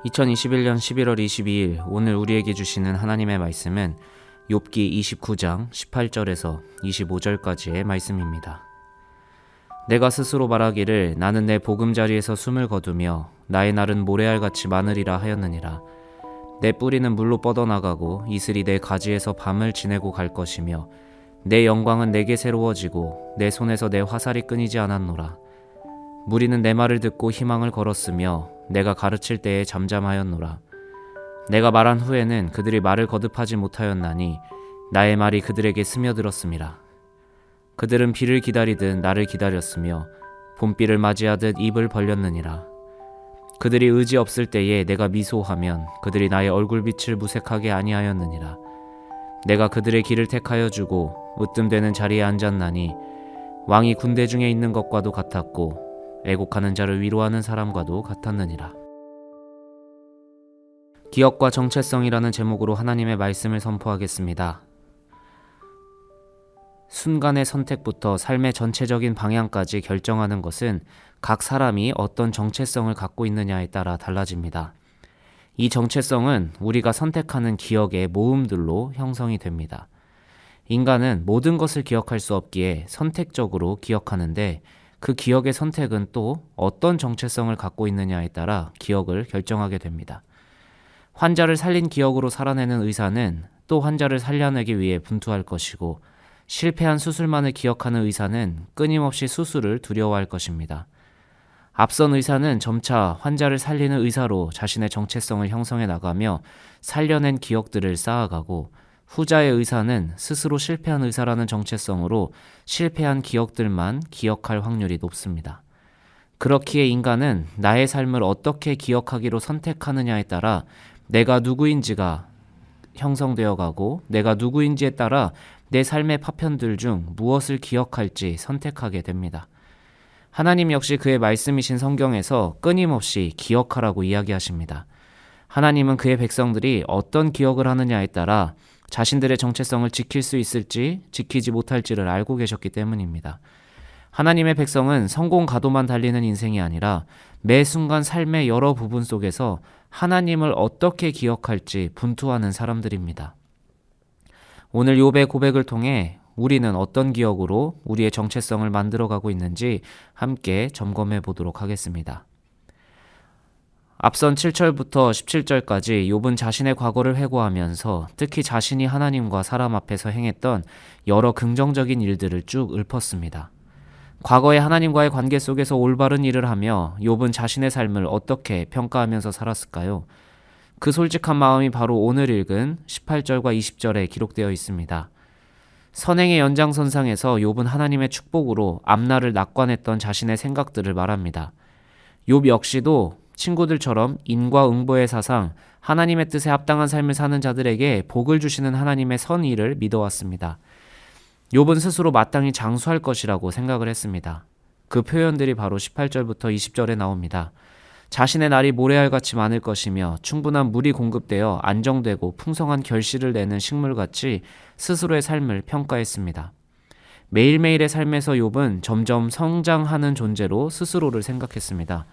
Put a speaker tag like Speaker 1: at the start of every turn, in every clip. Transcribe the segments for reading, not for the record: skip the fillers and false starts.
Speaker 1: 2021년 11월 22일 오늘 우리에게 주시는 하나님의 말씀은 욥기 29장 18절에서 25절까지의 말씀입니다. 내가 스스로 말하기를 나는 내 보금자리에서 숨을 거두며 나의 날은 모래알같이 많으리라 하였느니라. 내 뿌리는 물로 뻗어나가고 이슬이 내 가지에서 밤을 지내고 갈 것이며 내 영광은 내게 새로워지고 내 손에서 내 화살이 끊이지 않았노라. 무리는 내 말을 듣고 희망을 걸었으며 내가 가르칠 때에 잠잠하였노라. 내가 말한 후에는 그들이 말을 거듭하지 못하였나니 나의 말이 그들에게 스며들었음이라. 그들은 비를 기다리듯 나를 기다렸으며 봄비를 맞이하듯 입을 벌렸느니라. 그들이 의지 없을 때에 내가 미소하면 그들이 나의 얼굴빛을 무색하게 아니하였느니라. 내가 그들의 길을 택하여 주고 으뜸되는 자리에 앉았나니 왕이 군대 중에 있는 것과도 같았고 애곡하는 자를 위로하는 사람과도 같았느니라. 기억과 정체성이라는 제목으로 하나님의 말씀을 선포하겠습니다. 순간의 선택부터 삶의 전체적인 방향까지 결정하는 것은 각 사람이 어떤 정체성을 갖고 있느냐에 따라 달라집니다. 이 정체성은 우리가 선택하는 기억의 모음들로 형성이 됩니다. 인간은 모든 것을 기억할 수 없기에 선택적으로 기억하는데 그 기억의 선택은 또 어떤 정체성을 갖고 있느냐에 따라 기억을 결정하게 됩니다. 환자를 살린 기억으로 살아내는 의사는 또 환자를 살려내기 위해 분투할 것이고 실패한 수술만을 기억하는 의사는 끊임없이 수술을 두려워할 것입니다. 앞선 의사는 점차 환자를 살리는 의사로 자신의 정체성을 형성해 나가며 살려낸 기억들을 쌓아가고 후자의 의사는 스스로 실패한 의사라는 정체성으로 실패한 기억들만 기억할 확률이 높습니다. 그렇기에 인간은 나의 삶을 어떻게 기억하기로 선택하느냐에 따라 내가 누구인지가 형성되어 가고 내가 누구인지에 따라 내 삶의 파편들 중 무엇을 기억할지 선택하게 됩니다. 하나님 역시 그의 말씀이신 성경에서 끊임없이 기억하라고 이야기하십니다. 하나님은 그의 백성들이 어떤 기억을 하느냐에 따라 자신들의 정체성을 지킬 수 있을지 지키지 못할지를 알고 계셨기 때문입니다. 하나님의 백성은 성공 가도만 달리는 인생이 아니라 매 순간 삶의 여러 부분 속에서 하나님을 어떻게 기억할지 분투하는 사람들입니다. 오늘 욥의 고백을 통해 우리는 어떤 기억으로 우리의 정체성을 만들어가고 있는지 함께 점검해 보도록 하겠습니다. 앞선 7절부터 17절까지 욥은 자신의 과거를 회고하면서 특히 자신이 하나님과 사람 앞에서 행했던 여러 긍정적인 일들을 쭉 읊었습니다. 과거의 하나님과의 관계 속에서 올바른 일을 하며 욥은 자신의 삶을 어떻게 평가하면서 살았을까요? 그 솔직한 마음이 바로 오늘 읽은 18절과 20절에 기록되어 있습니다. 선행의 연장선상에서 욥은 하나님의 축복으로 앞날을 낙관했던 자신의 생각들을 말합니다. 욥 역시도 친구들처럼 인과응보의 사상, 하나님의 뜻에 합당한 삶을 사는 자들에게 복을 주시는 하나님의 선의를 믿어왔습니다. 욥은 스스로 마땅히 장수할 것이라고 생각을 했습니다. 그 표현들이 바로 18절부터 20절에 나옵니다. 자신의 날이 모래알같이 많을 것이며 충분한 물이 공급되어 안정되고 풍성한 결실을 내는 식물같이 스스로의 삶을 평가했습니다. 매일매일의 삶에서 욥은 점점 성장하는 존재로 스스로를 생각했습니다.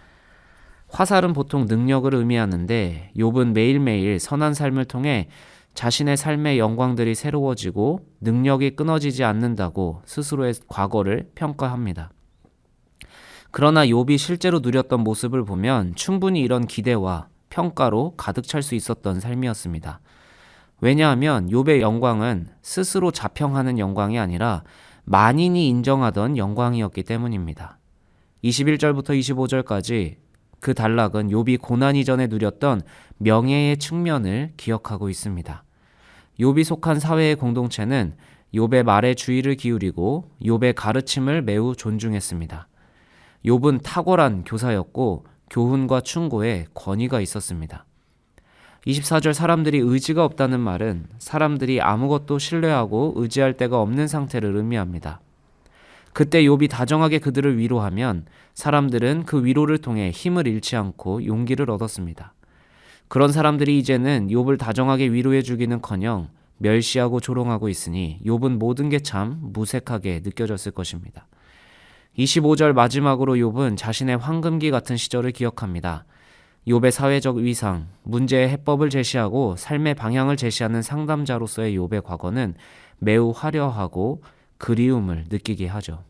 Speaker 1: 화살은 보통 능력을 의미하는데 욥은 매일매일 선한 삶을 통해 자신의 삶의 영광들이 새로워지고 능력이 끊어지지 않는다고 스스로의 과거를 평가합니다. 그러나 욥이 실제로 누렸던 모습을 보면 충분히 이런 기대와 평가로 가득 찰 수 있었던 삶이었습니다. 왜냐하면 욥의 영광은 스스로 자평하는 영광이 아니라 만인이 인정하던 영광이었기 때문입니다. 21절부터 25절까지 그 단락은 욥이 고난 이전에 누렸던 명예의 측면을 기억하고 있습니다. 욥이 속한 사회의 공동체는 욥의 말에 주의를 기울이고 욥의 가르침을 매우 존중했습니다. 욥은 탁월한 교사였고 교훈과 충고에 권위가 있었습니다. 24절 사람들이 의지가 없다는 말은 사람들이 아무것도 신뢰하고 의지할 데가 없는 상태를 의미합니다. 그때 욥이 다정하게 그들을 위로하면 사람들은 그 위로를 통해 힘을 잃지 않고 용기를 얻었습니다. 그런 사람들이 이제는 욥을 다정하게 위로해 주기는커녕 멸시하고 조롱하고 있으니 욥은 모든 게 참 무색하게 느껴졌을 것입니다. 25절 마지막으로 욥은 자신의 황금기 같은 시절을 기억합니다. 욥의 사회적 위상, 문제의 해법을 제시하고 삶의 방향을 제시하는 상담자로서의 욥의 과거는 매우 화려하고 그리움을 느끼게 하죠.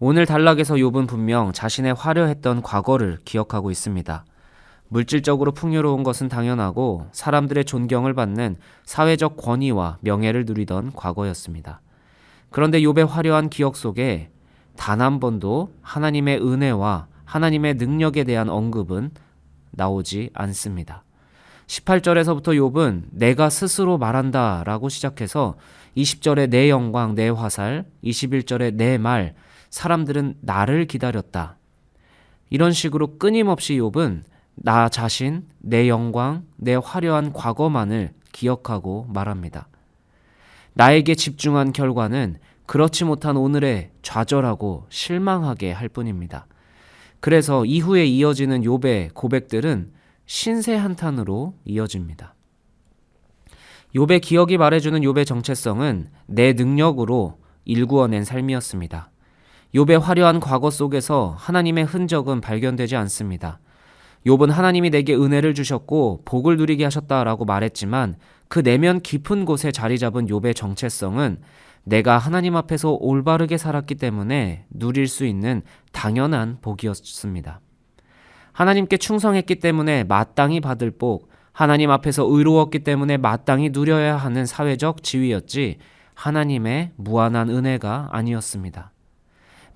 Speaker 1: 오늘 단락에서 욥은 분명 자신의 화려했던 과거를 기억하고 있습니다. 물질적으로 풍요로운 것은 당연하고 사람들의 존경을 받는 사회적 권위와 명예를 누리던 과거였습니다. 그런데 욥의 화려한 기억 속에 단 한 번도 하나님의 은혜와 하나님의 능력에 대한 언급은 나오지 않습니다. 18절에서부터 욥은 내가 스스로 말한다 라고 시작해서 20절에 내 영광, 내 화살, 21절에 내 말, 사람들은 나를 기다렸다. 이런 식으로 끊임없이 욥은 나 자신, 내 영광, 내 화려한 과거만을 기억하고 말합니다. 나에게 집중한 결과는 그렇지 못한 오늘에 좌절하고 실망하게 할 뿐입니다. 그래서 이후에 이어지는 욥의 고백들은 신세 한탄으로 이어집니다. 욥의 기억이 말해주는 욥의 정체성은 내 능력으로 일구어낸 삶이었습니다. 욥의 화려한 과거 속에서 하나님의 흔적은 발견되지 않습니다. 욥은 하나님이 내게 은혜를 주셨고 복을 누리게 하셨다라고 말했지만 그 내면 깊은 곳에 자리 잡은 욥의 정체성은 내가 하나님 앞에서 올바르게 살았기 때문에 누릴 수 있는 당연한 복이었습니다. 하나님께 충성했기 때문에 마땅히 받을 복, 하나님 앞에서 의로웠기 때문에 마땅히 누려야 하는 사회적 지위였지 하나님의 무한한 은혜가 아니었습니다.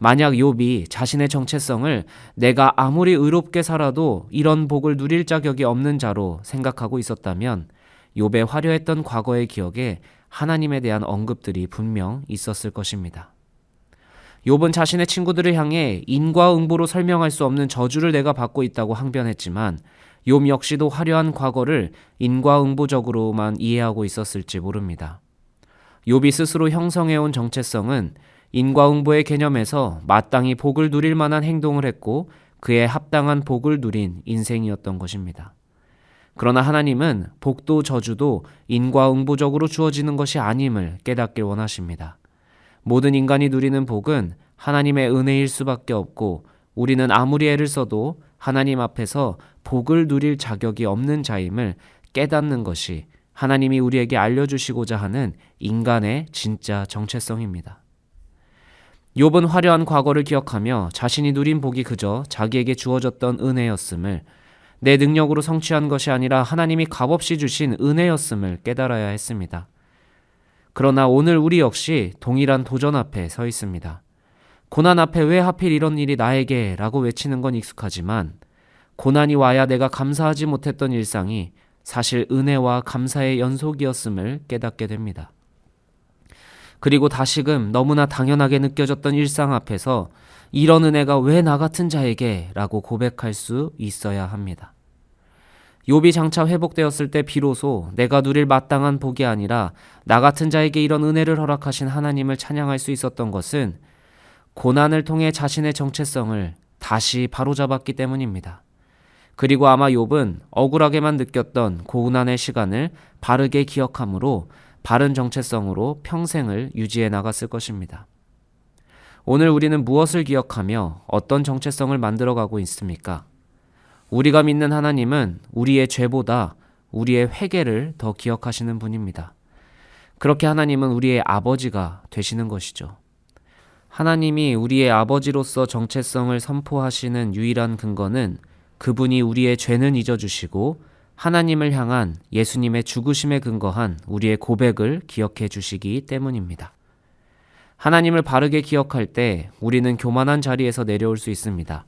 Speaker 1: 만약 욥이 자신의 정체성을 내가 아무리 의롭게 살아도 이런 복을 누릴 자격이 없는 자로 생각하고 있었다면 욥의 화려했던 과거의 기억에 하나님에 대한 언급들이 분명 있었을 것입니다. 욥은 자신의 친구들을 향해 인과응보로 설명할 수 없는 저주를 내가 받고 있다고 항변했지만 욥 역시도 화려한 과거를 인과응보적으로만 이해하고 있었을지 모릅니다. 욥이 스스로 형성해온 정체성은 인과응보의 개념에서 마땅히 복을 누릴 만한 행동을 했고 그에 합당한 복을 누린 인생이었던 것입니다. 그러나 하나님은 복도 저주도 인과응보적으로 주어지는 것이 아님을 깨닫길 원하십니다. 모든 인간이 누리는 복은 하나님의 은혜일 수밖에 없고 우리는 아무리 애를 써도 하나님 앞에서 복을 누릴 자격이 없는 자임을 깨닫는 것이 하나님이 우리에게 알려주시고자 하는 인간의 진짜 정체성입니다. 욥은 화려한 과거를 기억하며 자신이 누린 복이 그저 자기에게 주어졌던 은혜였음을, 내 능력으로 성취한 것이 아니라 하나님이 값없이 주신 은혜였음을 깨달아야 했습니다. 그러나 오늘 우리 역시 동일한 도전 앞에 서 있습니다. 고난 앞에 왜 하필 이런 일이 나에게 라고 외치는 건 익숙하지만 고난이 와야 내가 감사하지 못했던 일상이 사실 은혜와 감사의 연속이었음을 깨닫게 됩니다. 그리고 다시금 너무나 당연하게 느껴졌던 일상 앞에서 이런 은혜가 왜 나 같은 자에게 라고 고백할 수 있어야 합니다. 욥이 장차 회복되었을 때 비로소 내가 누릴 마땅한 복이 아니라 나 같은 자에게 이런 은혜를 허락하신 하나님을 찬양할 수 있었던 것은 고난을 통해 자신의 정체성을 다시 바로잡았기 때문입니다. 그리고 아마 욥은 억울하게만 느꼈던 고난의 시간을 바르게 기억함으로 바른 정체성으로 평생을 유지해 나갔을 것입니다. 오늘 우리는 무엇을 기억하며 어떤 정체성을 만들어가고 있습니까? 우리가 믿는 하나님은 우리의 죄보다 우리의 회개를 더 기억하시는 분입니다. 그렇게 하나님은 우리의 아버지가 되시는 것이죠. 하나님이 우리의 아버지로서 정체성을 선포하시는 유일한 근거는 그분이 우리의 죄는 잊어주시고 하나님을 향한 예수님의 죽으심에 근거한 우리의 고백을 기억해 주시기 때문입니다. 하나님을 바르게 기억할 때 우리는 교만한 자리에서 내려올 수 있습니다.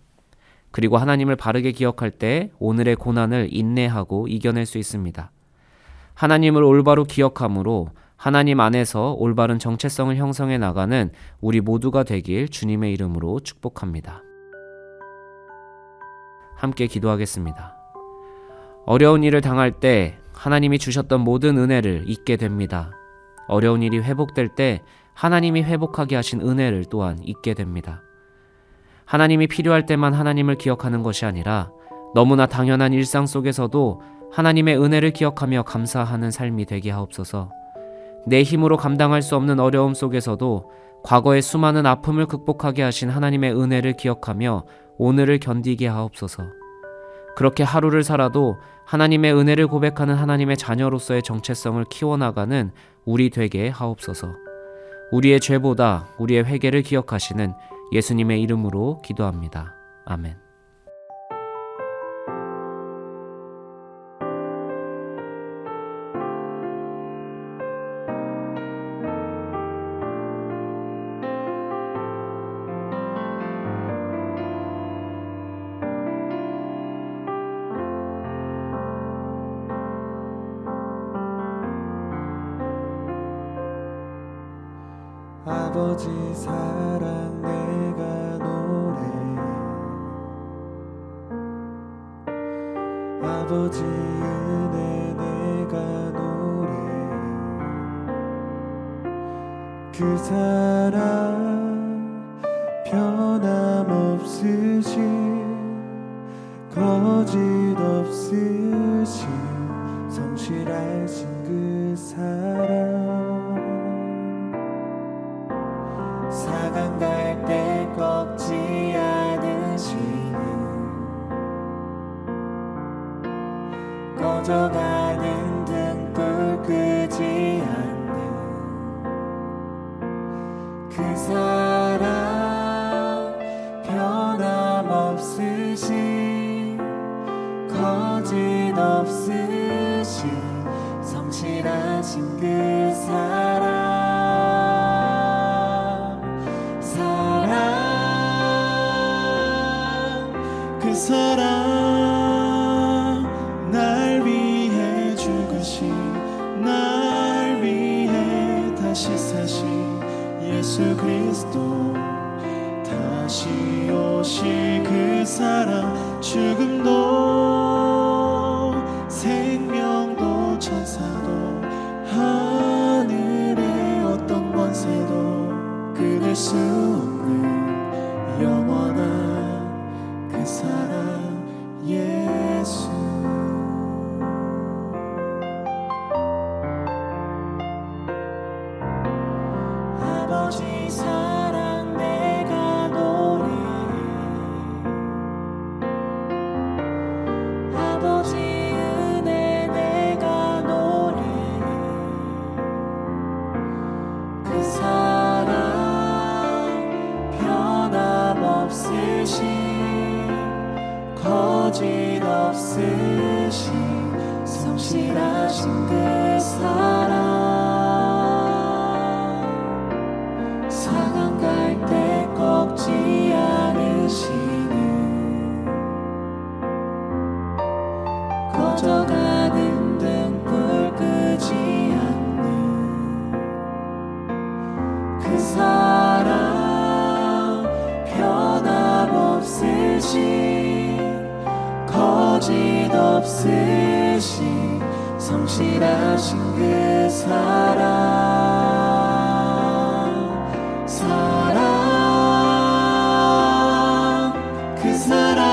Speaker 1: 그리고 하나님을 바르게 기억할 때 오늘의 고난을 인내하고 이겨낼 수 있습니다. 하나님을 올바로 기억함으로 하나님 안에서 올바른 정체성을 형성해 나가는 우리 모두가 되길 주님의 이름으로 축복합니다. 함께 기도하겠습니다. 어려운 일을 당할 때 하나님이 주셨던 모든 은혜를 잊게 됩니다. 어려운 일이 회복될 때 하나님이 회복하게 하신 은혜를 또한 잊게 됩니다. 하나님이 필요할 때만 하나님을 기억하는 것이 아니라 너무나 당연한 일상 속에서도 하나님의 은혜를 기억하며 감사하는 삶이 되게 하옵소서. 내 힘으로 감당할 수 없는 어려움 속에서도 과거의 수많은 아픔을 극복하게 하신 하나님의 은혜를 기억하며 오늘을 견디게 하옵소서. 그렇게 하루를 살아도 하나님의 은혜를 고백하는 하나님의 자녀로서의 정체성을 키워나가는 우리 되게 하옵소서. 우리의 죄보다 우리의 회개를 기억하시는 예수님의 이름으로 기도합니다. 아멘.
Speaker 2: 아버지 사랑 내가 노래, 아버지 은혜 내가 노래, 그 사랑 변함없으신 거짓 없으신 성실하신 그 사랑, 사강 갈 때 꺾지 않으시는 꺼져가는 등불 끄지 않는 그 사랑 변함없으신 거짓 없으신 성실하신 그 사랑, 그 사랑 날 위해 죽으신, 날 위해 다시 사신 예수 그리스도, 다시 오실 그 사랑, 죽음도 생명도 천사도 하늘의 어떤 권세도 끊을 수 없는 영원한 그 사랑 예수. 아버지 사랑 내가 노래, 아버지 은혜 내가 노래, 그 사랑 변함없으신 거짓 없으신 성실하신 그 사랑, 사강 갈 때 꺾지 않으시는 꺼져가는 등불 끄지 않는 그 사랑 변함없으신 거짓 없으신 성실하신 그 사랑, 사랑, 그 사랑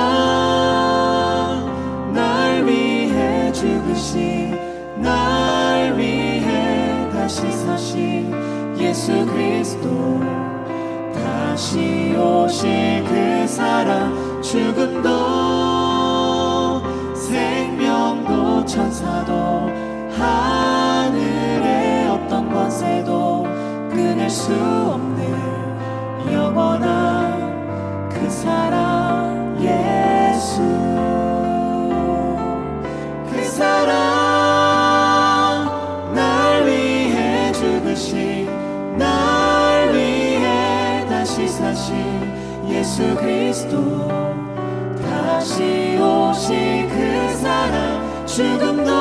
Speaker 2: 날 위해 죽으신, 날 위해 다시 사신 예수 그리스도, 다시 오실 그 사랑, 죽음도 생명도 천사도 하늘의 어떤 권세도 끊을 수 없는 영원한 그 사랑 예수. 그 사랑 날 위해 죽으신, 날 위해 다시 사신 예수 그리스도, 다시 오실 그 사랑, 죽음도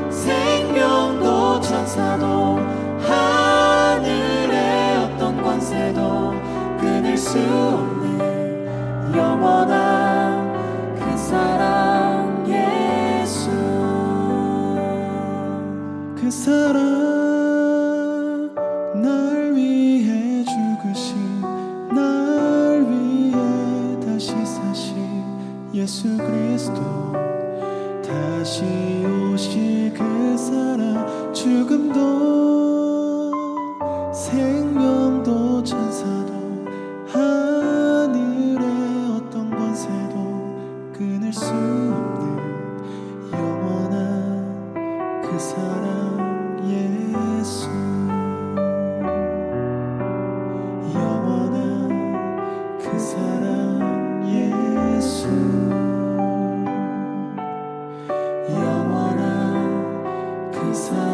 Speaker 2: 생명도 천사도 하늘의 어떤 권세도 끊을 수 없는 영원한 그 사랑 예수. 그 사랑 날 위해 죽으신, 날 위해 다시 사신 예수 그리스도, 다시 오실 그 사랑, 죽음도 생명도 천사도 하늘의 어떤 권세도 그 사랑 예수 영원한 그 사랑 예수 영원한 그 사랑